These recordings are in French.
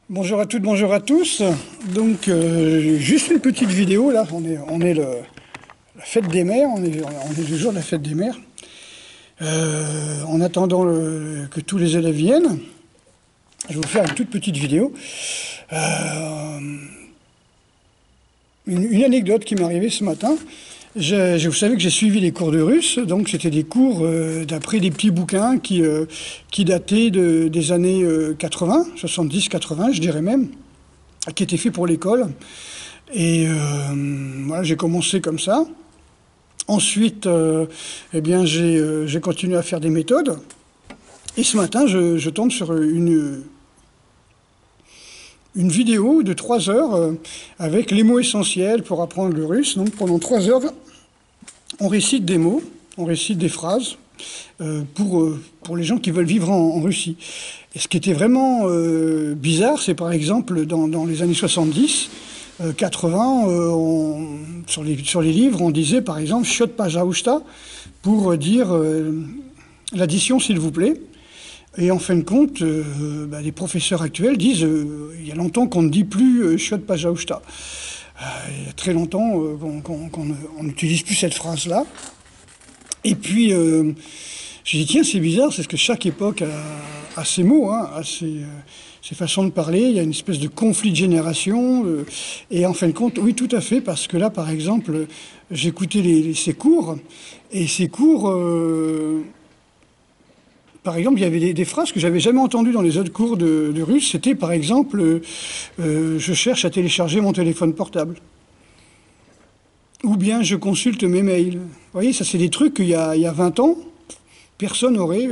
Bonjour à toutes, bonjour à tous. Donc, juste une petite vidéo, là, on est la fête des mères, on est le jour de la fête des mères. En attendant que tous les élèves viennent, je vais vous faire une toute petite vidéo. Une anecdote qui m'est arrivée ce matin. Vous savez que j'ai suivi les cours de russe, donc c'était des cours d'après des petits bouquins qui dataient des années 80, 70-80, je dirais même, qui étaient faits pour l'école. Et voilà, j'ai commencé comme ça. Ensuite, eh bien, j'ai continué à faire des méthodes. Et ce matin, je tombe sur une vidéo de 3 heures avec les mots essentiels pour apprendre le russe. Donc pendant 3 heures, on récite des mots, on récite des phrases pour les gens qui veulent vivre en Russie. Et ce qui était vraiment bizarre, c'est par exemple dans les années 70, 80, sur les livres, on disait par exemple « Счет, пожалуйста » pour dire l'addition s'il vous plaît. Et en fin de compte, les professeurs actuels disent il y a longtemps qu'on ne dit plus Счет, пожалуйста. Il y a très longtemps qu'on n'utilise plus cette phrase-là. Et puis, j'ai dit tiens, c'est bizarre, c'est que chaque époque a ses mots, hein, a ses façons de parler. Il y a une espèce de conflit de génération. Et en fin de compte, oui, tout à fait, parce que là, par exemple, j'écoutais ces cours, et ces cours... Par exemple, il y avait des phrases que j'avais jamais entendues dans les autres cours de russe. C'était par exemple je cherche à télécharger mon téléphone portable. Ou bien je consulte mes mails. Vous voyez, ça c'est des trucs qu'il y a 20 ans, personne n'aurait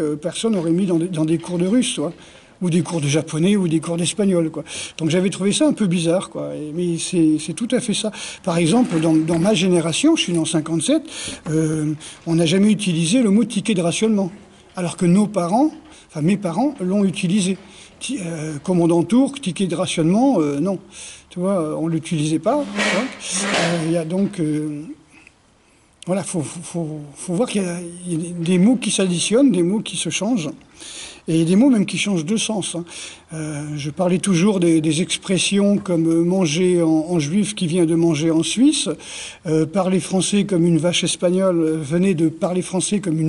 mis dans des cours de russe, quoi. Ou des cours de japonais, ou des cours d'espagnol, quoi. Donc j'avais trouvé ça un peu bizarre, quoi. Mais c'est tout à fait ça. Par exemple, dans ma génération, je suis né en 57, on n'a jamais utilisé le mot ticket de rationnement. Alors que nos parents, enfin mes parents, l'ont utilisé. Commandant Tourk, ticket de rationnement, non. Tu vois, on ne l'utilisait pas. Il y a donc... voilà, faut voir qu'il y a des mots qui s'additionnent, des mots qui se changent. Et des mots même qui changent de sens. Je parlais toujours des expressions comme manger en juif qui vient de manger en Suisse. Parler français comme une vache espagnole venait de parler français comme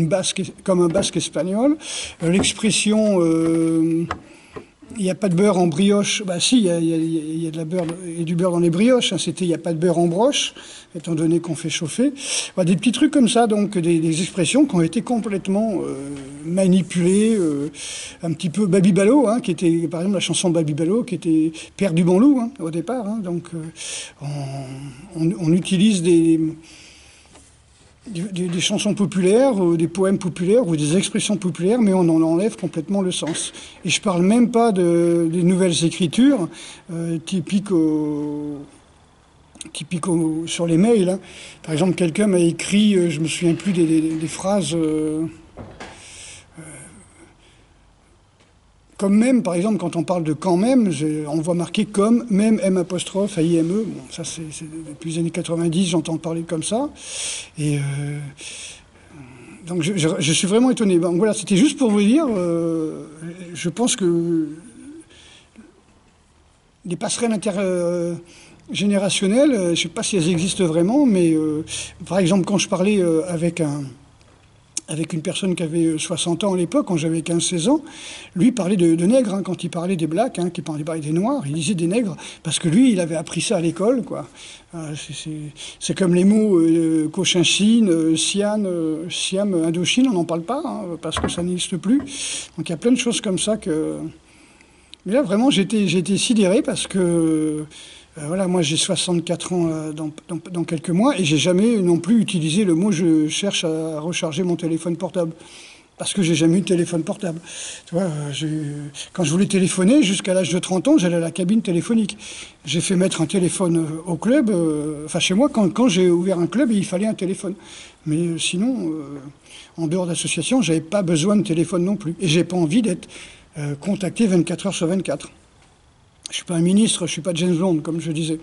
un basque espagnol. L'expression il n'y a pas de beurre en brioche. Bah si, il y a de la beurre et du beurre dans les brioches. Hein. C'était il n'y a pas de beurre en broche, étant donné qu'on fait chauffer. Bah, des petits trucs comme ça, donc des expressions qui ont été complètement manipulées. Un petit peu Babybalo, hein, qui était, par exemple, la chanson Babybalo, qui était Père du bon loup, hein, au départ. Hein. Donc on utilise des chansons populaires, des poèmes populaires ou des expressions populaires, mais on en enlève complètement le sens. Et je parle même pas des nouvelles écritures typiques sur les mails. Hein. Par exemple, quelqu'un m'a écrit, je me souviens plus des phrases... comme même, par exemple, quand on parle de quand même, on voit marqué comme, même, M apostrophe, A-I-M-E. Bon, ça, c'est depuis les années 90, j'entends parler comme ça. Et donc, je suis vraiment étonné. Donc, voilà, c'était juste pour vous dire, je pense que les passerelles intergénérationnelles, je ne sais pas si elles existent vraiment, mais par exemple, quand je parlais avec une personne qui avait 60 ans à l'époque, quand j'avais 15-16 ans, lui parlait de nègres, hein, quand il parlait des blacks, hein, qu'il parlait des noirs, il disait des nègres, parce que lui, il avait appris ça à l'école, quoi. C'est comme les mots Cochinchine, Siam, Indochine, on n'en parle pas, hein, parce que ça n'existe plus. Donc il y a plein de choses comme ça que... Mais là, vraiment, j'ai été sidéré parce que... voilà, moi j'ai 64 ans dans quelques mois et j'ai jamais non plus utilisé le mot « je cherche à recharger mon téléphone portable ». Parce que j'ai jamais eu de téléphone portable. Tu vois, quand je voulais téléphoner, jusqu'à l'âge de 30 ans, j'allais à la cabine téléphonique. J'ai fait mettre un téléphone au club, enfin chez moi, quand j'ai ouvert un club, il fallait un téléphone. Mais sinon, en dehors d'association, j'avais pas besoin de téléphone non plus. Et j'ai pas envie d'être contacté 24 heures sur 24. Je ne suis pas un ministre, je ne suis pas James Bond, comme je disais.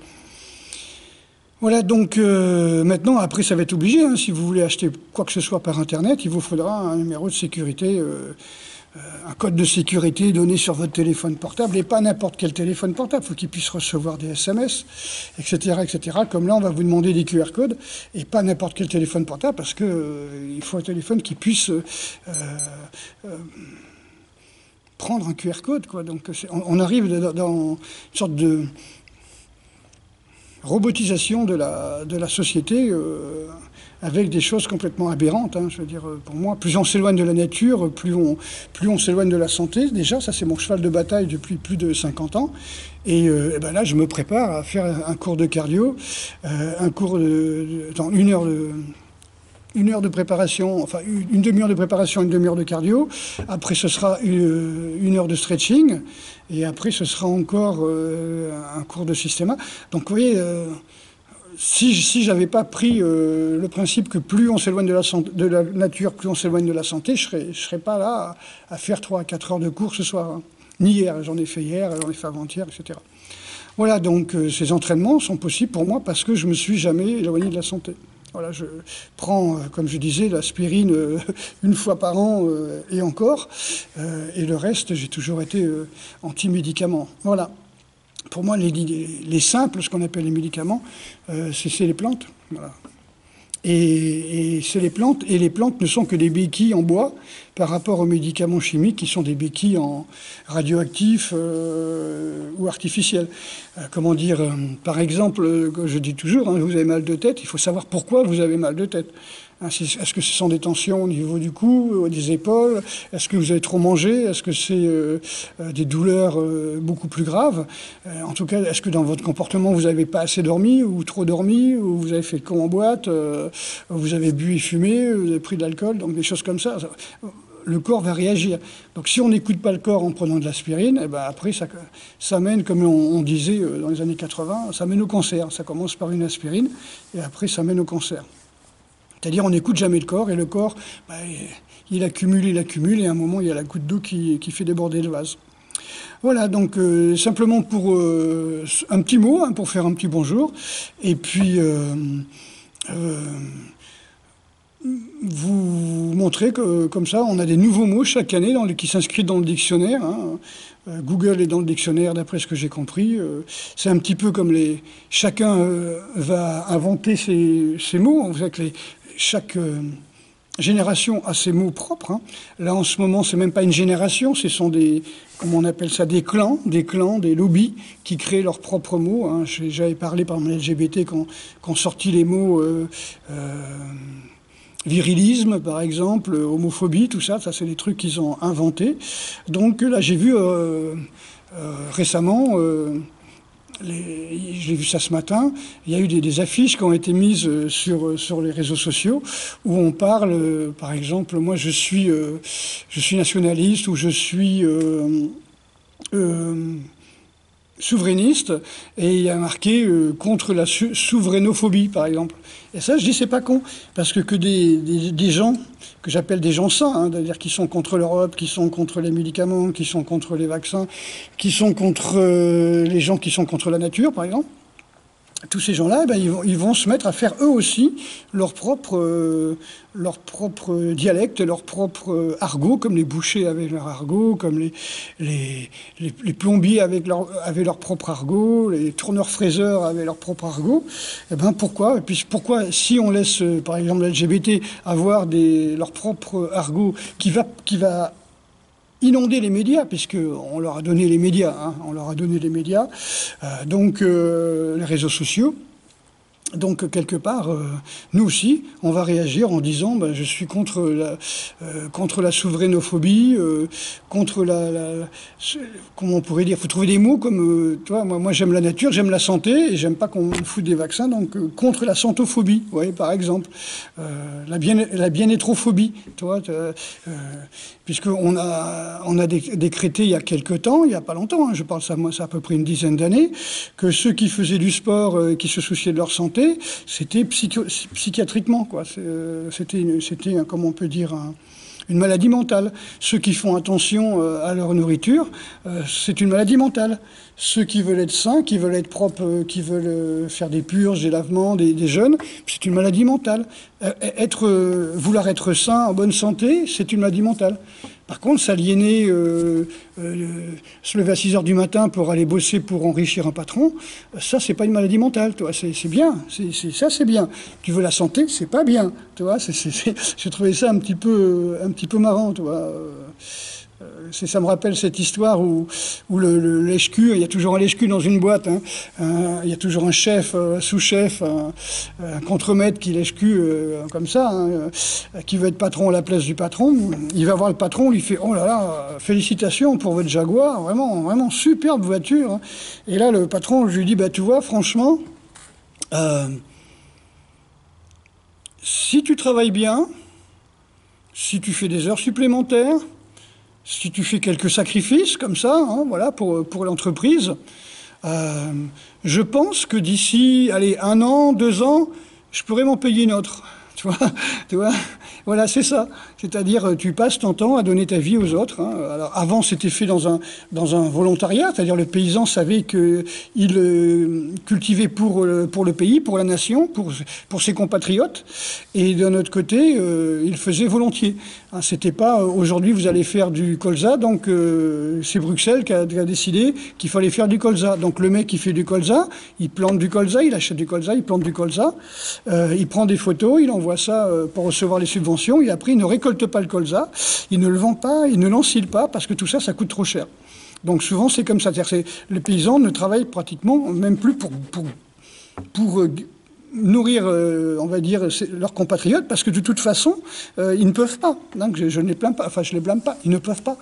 Voilà, donc maintenant, après, ça va être obligé. Hein, si vous voulez acheter quoi que ce soit par Internet, il vous faudra un numéro de sécurité un code de sécurité donné sur votre téléphone portable, et pas n'importe quel téléphone portable. Il faut qu'il puisse recevoir des SMS, etc., etc. Comme là, on va vous demander des QR codes, et pas n'importe quel téléphone portable, parce que il faut un téléphone qui puisse prendre un QR code, quoi. Donc, on arrive dans une sorte de robotisation de la société, avec des choses complètement aberrantes, hein. Je veux dire, pour moi, plus on s'éloigne de la nature, plus on s'éloigne de la santé. Déjà, ça, c'est mon cheval de bataille depuis plus de 50 ans. Et ben là, je me prépare à faire un cours de cardio, un cours dans une heure de préparation, enfin une demi-heure de préparation, une demi-heure de cardio. Après, ce sera une heure de stretching. Et après, ce sera encore un cours de systéma. Donc, vous voyez, si j'avais pas pris le principe que plus on s'éloigne de la nature, plus on s'éloigne de la santé, je serais pas là à faire 3 à 4 heures de cours ce soir, hein. Ni hier, j'en ai fait hier, j'en ai fait avant-hier, etc. Voilà, donc ces entraînements sont possibles pour moi parce que je me suis jamais éloigné de la santé. Voilà, je prends, comme je disais, l'aspirine une fois par an et encore, et le reste, j'ai toujours été anti-médicaments. Voilà. Pour moi, les simples, ce qu'on appelle les médicaments, c'est les plantes. Voilà. Et c'est les plantes, et les plantes ne sont que des béquilles en bois par rapport aux médicaments chimiques qui sont des béquilles en radioactifs ou artificiels. Comment dire, par exemple, je dis toujours, hein, vous avez mal de tête, il faut savoir pourquoi vous avez mal de tête. Est-ce que ce sont des tensions au niveau du cou, des épaules? Est-ce que vous avez trop mangé? Est-ce que c'est des douleurs beaucoup plus graves? En tout cas, est-ce que dans votre comportement, vous n'avez pas assez dormi ou trop dormi? Ou vous avez fait le con en boîte? Vous avez bu et fumé? Vous avez pris de l'alcool? Donc des choses comme ça. Le corps va réagir. Donc si on n'écoute pas le corps en prenant de l'aspirine, eh ben après ça mène, comme on disait dans les années 80, ça mène au cancer. Ça commence par une aspirine et après ça mène au cancer. C'est-à-dire on n'écoute jamais le corps, et le corps, il accumule, et à un moment, il y a la goutte d'eau qui fait déborder le vase. Voilà, donc simplement pour un petit mot, hein, pour faire un petit bonjour, et puis vous montrer que, comme ça, on a des nouveaux mots chaque année qui s'inscrivent dans le dictionnaire, hein. Google est dans le dictionnaire, d'après ce que j'ai compris. C'est un petit peu comme chacun va inventer ses mots. On sait que chaque génération a ses mots propres, hein. Là, en ce moment, c'est même pas une génération, ce sont comment on appelle ça, des clans, des lobbies qui créent leurs propres mots, hein. J'avais parlé par les LGBT quand sorti les mots virilisme, par exemple, homophobie, tout ça c'est des trucs qu'ils ont inventés. Donc là, j'ai vu récemment, j'ai vu ça ce matin, il y a eu des affiches qui ont été mises sur les réseaux sociaux où on parle, par exemple, moi je suis nationaliste, ou je suis souverainiste, et il y a marqué contre la souveraiноphobie, par exemple. Et ça, je dis, c'est pas con, parce que des gens, que j'appelle des gens sains, hein, c'est-à-dire qui sont contre l'Europe, qui sont contre les médicaments, qui sont contre les vaccins, qui sont contre les gens qui sont contre la nature, par exemple, tous ces gens-là, ils vont se mettre à faire eux aussi leur propre dialecte, leur propre argot, comme les bouchers avaient leur argot, comme les plombiers avaient leur propre argot, les tourneurs-fraiseurs avaient leur propre argot. Et pourquoi? Et puis pourquoi, si on laisse, par exemple, l'LGBT avoir leur propre argot qui va inonder les médias, puisqu'on leur a donné les médias, hein, donc les réseaux sociaux. Donc, quelque part, nous aussi, on va réagir en disant je suis contre la souveraiноphobie, contre comment on pourrait dire, il faut trouver des mots comme, tu vois, moi j'aime la nature, j'aime la santé, et j'aime pas qu'on me foute des vaccins, donc contre la santophobie, vous voyez, par exemple, la bien-être-phobie, tu vois, puisqu'on a décrété il y a quelque temps, il n'y a pas longtemps, hein, je parle ça, moi, ça à peu près une dizaine d'années, que ceux qui faisaient du sport, qui se souciaient de leur santé, c'était psychiatriquement, quoi. C'était, comment on peut dire, une maladie mentale. Ceux qui font attention à leur nourriture, c'est une maladie mentale. Ceux qui veulent être sains, qui veulent être propres, qui veulent faire des purges, des lavements, des jeûnes, c'est une maladie mentale. Vouloir être sain, en bonne santé, c'est une maladie mentale. Par contre, s'aliéner, se lever à 6 heures du matin pour aller bosser pour enrichir un patron, ça, c'est pas une maladie mentale, tu vois, c'est bien, ça, c'est bien. Tu veux la santé, c'est pas bien, tu vois, j'ai trouvé ça un petit peu marrant, tu vois. Ça me rappelle cette histoire où lèche-cul, il y a toujours un lèche-cul dans une boîte, hein, il y a toujours un chef, sous-chef, un contremaître qui lèche-cul comme ça, hein, qui veut être patron à la place du patron. Il va voir le patron, il lui fait « Oh là là, félicitations pour votre Jaguar, vraiment, vraiment superbe voiture. Hein. » Et là, le patron, je lui dis « Tu vois, franchement, si tu travailles bien, si tu fais des heures supplémentaires, si tu fais quelques sacrifices comme ça, hein, voilà, pour l'entreprise, je pense que d'ici, allez, 1 an, 2 ans, je pourrais m'en payer une autre. Tu vois, voilà, c'est ça. C'est-à-dire, tu passes ton temps à donner ta vie aux autres. Hein. Alors, avant, c'était fait dans un volontariat, c'est-à-dire le paysan savait qu'il cultivait pour le pays, pour la nation, pour ses compatriotes, et d'un autre côté, il faisait volontiers. Hein, c'était pas aujourd'hui vous allez faire du colza, donc c'est Bruxelles qui a décidé qu'il fallait faire du colza. Donc le mec qui fait du colza, il plante du colza, il achète du colza, il plante du colza, il prend des photos, il envoie ça pour recevoir les subventions, et après il ne récolte pas le colza, il ne le vend pas, il ne l'encile pas, parce que tout ça, ça coûte trop cher. Donc souvent c'est comme ça, c'est-à-dire les paysans ne travaillent pratiquement même plus pour nourrir, on va dire, leurs compatriotes, parce que de toute façon, ils ne peuvent pas. Donc je ne les plains pas, enfin je les blâme pas, ils ne peuvent pas.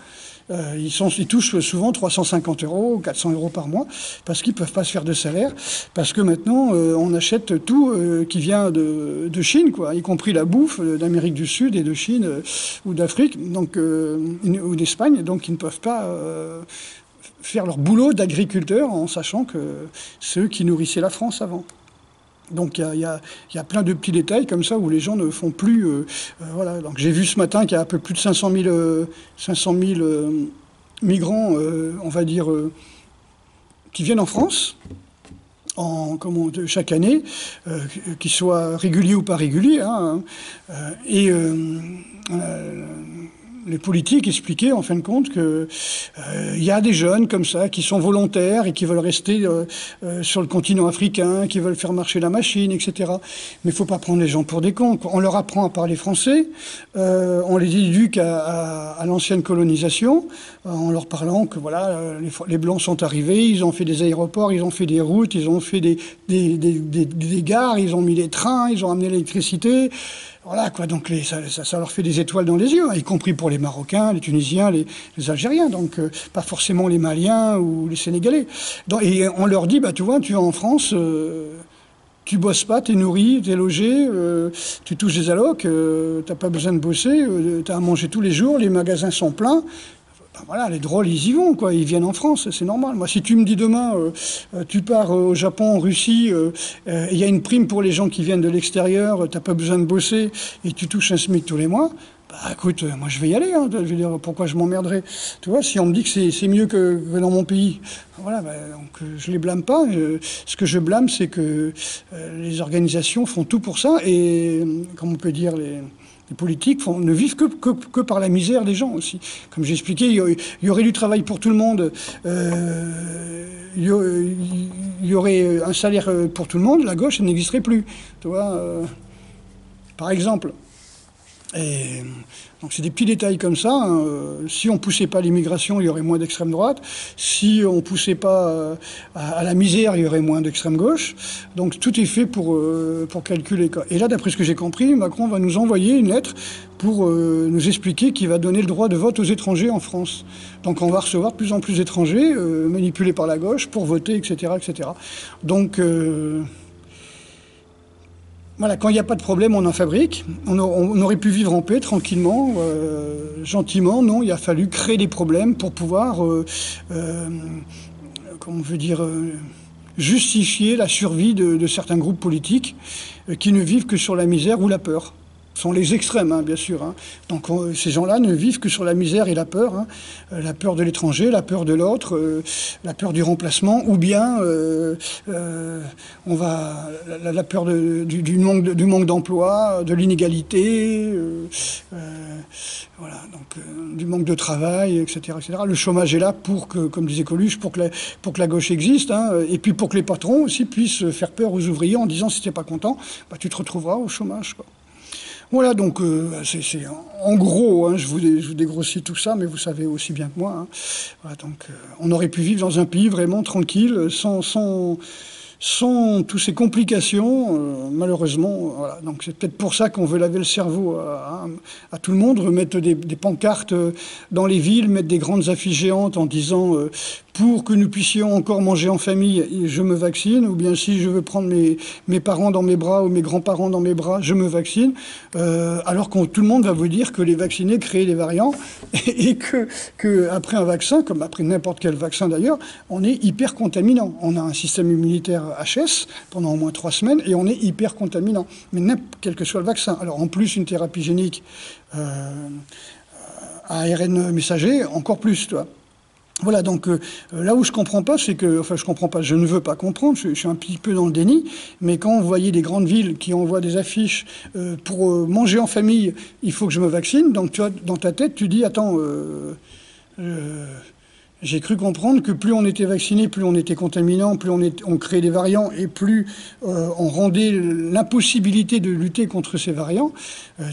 Ils touchent souvent 350 €, 400 € par mois, parce qu'ils ne peuvent pas se faire de salaire, parce que maintenant, on achète tout qui vient de Chine, quoi, y compris la bouffe d'Amérique du Sud et de Chine ou d'Afrique, donc, ou d'Espagne, donc ils ne peuvent pas faire leur boulot d'agriculteur en sachant que c'est eux qui nourrissaient la France avant. Donc il y a plein de petits détails comme ça où les gens ne font plus... voilà. Donc j'ai vu ce matin qu'il y a un peu plus de 500 000 migrants, on va dire, qui viennent en France chaque année, qu'ils soient réguliers ou pas réguliers. Hein, et les politiques expliquaient en fin de compte que y a des jeunes comme ça qui sont volontaires et qui veulent rester sur le continent africain, qui veulent faire marcher la machine, etc. Mais il faut pas prendre les gens pour des cons. On leur apprend à parler français, on les éduque à l'ancienne colonisation, en leur parlant que voilà, les Blancs sont arrivés, ils ont fait des aéroports, ils ont fait des routes, ils ont fait des gares, ils ont mis les trains, ils ont amené l'électricité. Voilà, quoi. Donc ça leur fait des étoiles dans les yeux, hein, y compris pour les Marocains, les Tunisiens, les Algériens, donc pas forcément les Maliens ou les Sénégalais. Et on leur dit, tu vois, tu es en France, tu bosses pas, t'es nourri, t'es logé, tu touches des allocs, t'as pas besoin de bosser, t'as à manger tous les jours, les magasins sont pleins. Voilà, les drôles, ils y vont, quoi. Ils viennent en France, c'est normal. Moi, si tu me dis demain, tu pars au Japon, en Russie, il y a une prime pour les gens qui viennent de l'extérieur, t'as pas besoin de bosser et tu touches un SMIC tous les mois, écoute, moi je vais y aller. Hein, je veux dire, pourquoi je m'emmerderais? Tu vois, si on me dit que c'est mieux que dans mon pays, voilà, donc je les blâme pas. Ce que je blâme, c'est que les organisations font tout pour ça et, comme on peut dire, les politiques ne vivent que par la misère des gens aussi. Comme j'ai expliqué, il y aurait du travail pour tout le monde, il y aurait un salaire pour tout le monde, la gauche, elle n'existerait plus. Tu vois, par exemple. Et donc c'est des petits détails comme ça. Hein. Si on poussait pas l'immigration, il y aurait moins d'extrême droite. Si on poussait pas à la misère, il y aurait moins d'extrême gauche. Donc tout est fait pour calculer. Et là, d'après ce que j'ai compris, Macron va nous envoyer une lettre pour nous expliquer qu'il va donner le droit de vote aux étrangers en France. Donc on va recevoir de plus en plus d'étrangers manipulés par la gauche pour voter, etc., etc. Donc voilà, quand il n'y a pas de problème, on en fabrique. On aurait pu vivre en paix, tranquillement, gentiment. Non, il a fallu créer des problèmes pour pouvoir, comment on veut dire, justifier la survie de certains groupes politiques qui ne vivent que sur la misère ou la peur. sont les extrêmes, hein, bien sûr. Hein. Donc ces gens-là ne vivent que sur la misère et la peur. Hein. La peur de l'étranger, la peur de l'autre, la peur du remplacement, ou bien la peur du manque d'emploi, de l'inégalité, voilà, donc du manque de travail, etc., etc. Le chômage est là pour que, comme disait Coluche, pour que la gauche existe, hein, et puis pour que les patrons aussi puissent faire peur aux ouvriers en disant si tu n'es pas content, bah, tu te retrouveras au chômage, quoi. Voilà, donc c'est en gros, hein, je vous dégrossis tout ça, mais vous savez aussi bien que moi. Hein. Voilà, donc on aurait pu vivre dans un pays vraiment tranquille, sans toutes ces complications, malheureusement. Voilà. Donc c'est peut-être pour ça qu'on veut laver le cerveau à tout le monde, remettre des pancartes dans les villes, mettre des grandes affiches géantes en disant pour que nous puissions encore manger en famille, je me vaccine, ou bien si je veux prendre mes parents dans mes bras ou mes grands-parents dans mes bras, je me vaccine, alors que tout le monde va vous dire que les vaccinés créent des variants et que après un vaccin, comme après n'importe quel vaccin d'ailleurs, on est hyper contaminant. On a un système immunitaire HS pendant au moins 3 semaines et on est hyper contaminant, mais quel que soit le vaccin. Alors en plus une thérapie génique à ARN messager, encore plus, tu vois. Voilà, donc là où je comprends pas, c'est que, enfin je comprends pas, je ne veux pas comprendre, je suis un petit peu dans le déni, mais quand vous voyez des grandes villes qui envoient des affiches pour manger en famille, il faut que je me vaccine, donc tu vois, dans ta tête, tu dis, attends, j'ai cru comprendre que plus on était vacciné, plus on était contaminant, plus on créait des variants et plus on rendait l'impossibilité de lutter contre ces variants.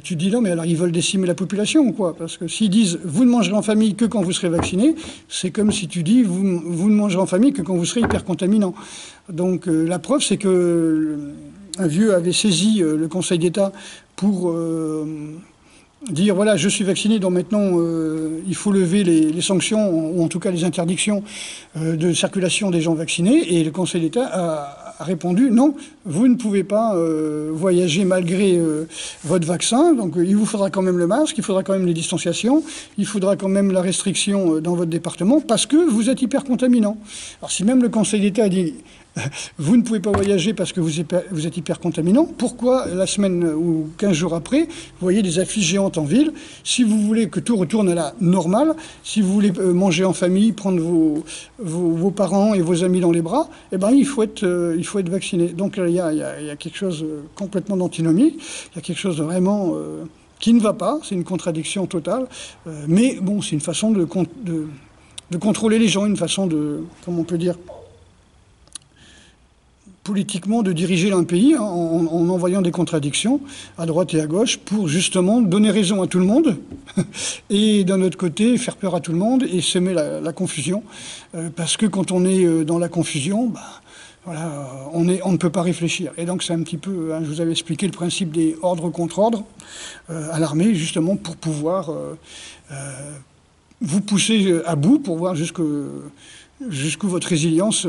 Tu te dis non, mais alors ils veulent décimer la population ou quoi? Parce que s'ils disent vous ne mangerez en famille que quand vous serez vacciné, c'est comme si tu dis vous ne mangerez en famille que quand vous serez hyper contaminant. Donc la preuve, c'est que un vieux avait saisi le Conseil d'État pour dire voilà, je suis vacciné, donc maintenant il faut lever les sanctions, ou en tout cas les interdictions de circulation des gens vaccinés. Et le Conseil d'État a répondu non, vous ne pouvez pas voyager malgré votre vaccin, donc il vous faudra quand même le masque, il faudra quand même les distanciations, il faudra quand même la restriction dans votre département, parce que vous êtes hyper contaminant. Alors si même le Conseil d'État a dit vous ne pouvez pas voyager parce que vous êtes hyper contaminant, pourquoi la semaine ou 15 jours après, vous voyez des affiches géantes en ville? Si vous voulez que tout retourne à la normale, si vous voulez manger en famille, prendre vos parents et vos amis dans les bras, eh ben, il faut être vacciné. Donc il y a quelque chose complètement d'antinomique, il y a quelque chose de vraiment qui ne va pas, c'est une contradiction totale, mais bon, c'est une façon de contrôler les gens, une façon de, comment on peut dire, politiquement de diriger un pays, hein, en envoyant des contradictions à droite et à gauche pour justement donner raison à tout le monde et d'un autre côté faire peur à tout le monde et semer la confusion. Parce que quand on est dans la confusion, bah, voilà, on ne peut pas réfléchir. Et donc c'est un petit peu, hein, je vous avais expliqué le principe des ordres contre ordres à l'armée, justement pour pouvoir vous pousser à bout, pour voir jusqu'où votre résilience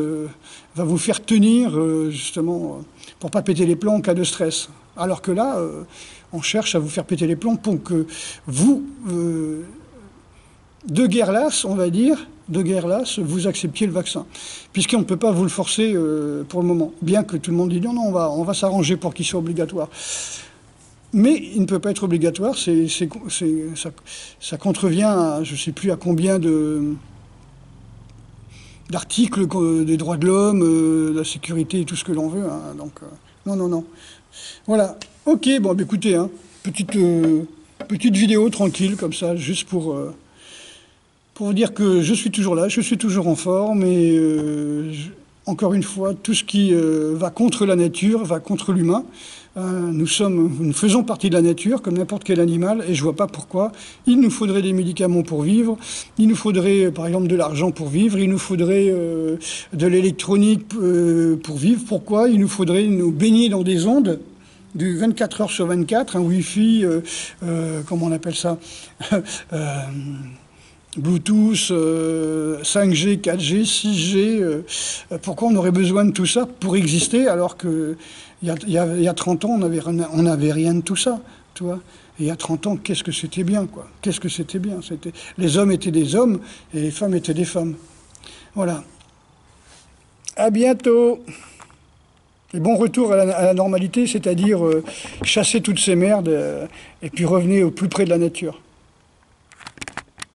va vous faire tenir, justement, pour pas péter les plombs en cas de stress. Alors que là, on cherche à vous faire péter les plombs pour que vous, de guerre lasse, on va dire, vous acceptiez le vaccin. Puisqu'on ne peut pas vous le forcer pour le moment. Bien que tout le monde dit non, on va s'arranger pour qu'il soit obligatoire. Mais il ne peut pas être obligatoire, ça contrevient à, je ne sais plus à combien d'articles des droits de l'homme, de la sécurité et tout ce que l'on veut. Hein, donc, non. Voilà. Ok, bon, bah, écoutez, hein, petite vidéo tranquille, comme ça, juste pour vous dire que je suis toujours là, je suis toujours en forme, et encore une fois, tout ce qui va contre la nature, va contre l'humain. Nous faisons partie de la nature, comme n'importe quel animal, et je ne vois pas pourquoi il nous faudrait des médicaments pour vivre, il nous faudrait par exemple de l'argent pour vivre, il nous faudrait de l'électronique pour vivre. Pourquoi il nous faudrait nous baigner dans des ondes du 24 heures sur 24, un Wi-Fi, comment on appelle ça Bluetooth, 5G, 4G, 6G, pourquoi on aurait besoin de tout ça pour exister alors que il y a 30 ans, on n'avait rien de tout ça, tu vois. Et il y a 30 ans, qu'est-ce que c'était bien, quoi. Qu'est-ce que c'était bien. Les hommes étaient des hommes et les femmes étaient des femmes. Voilà. À bientôt. Et bon retour à la normalité, c'est-à-dire chasser toutes ces merdes et puis revenez au plus près de la nature.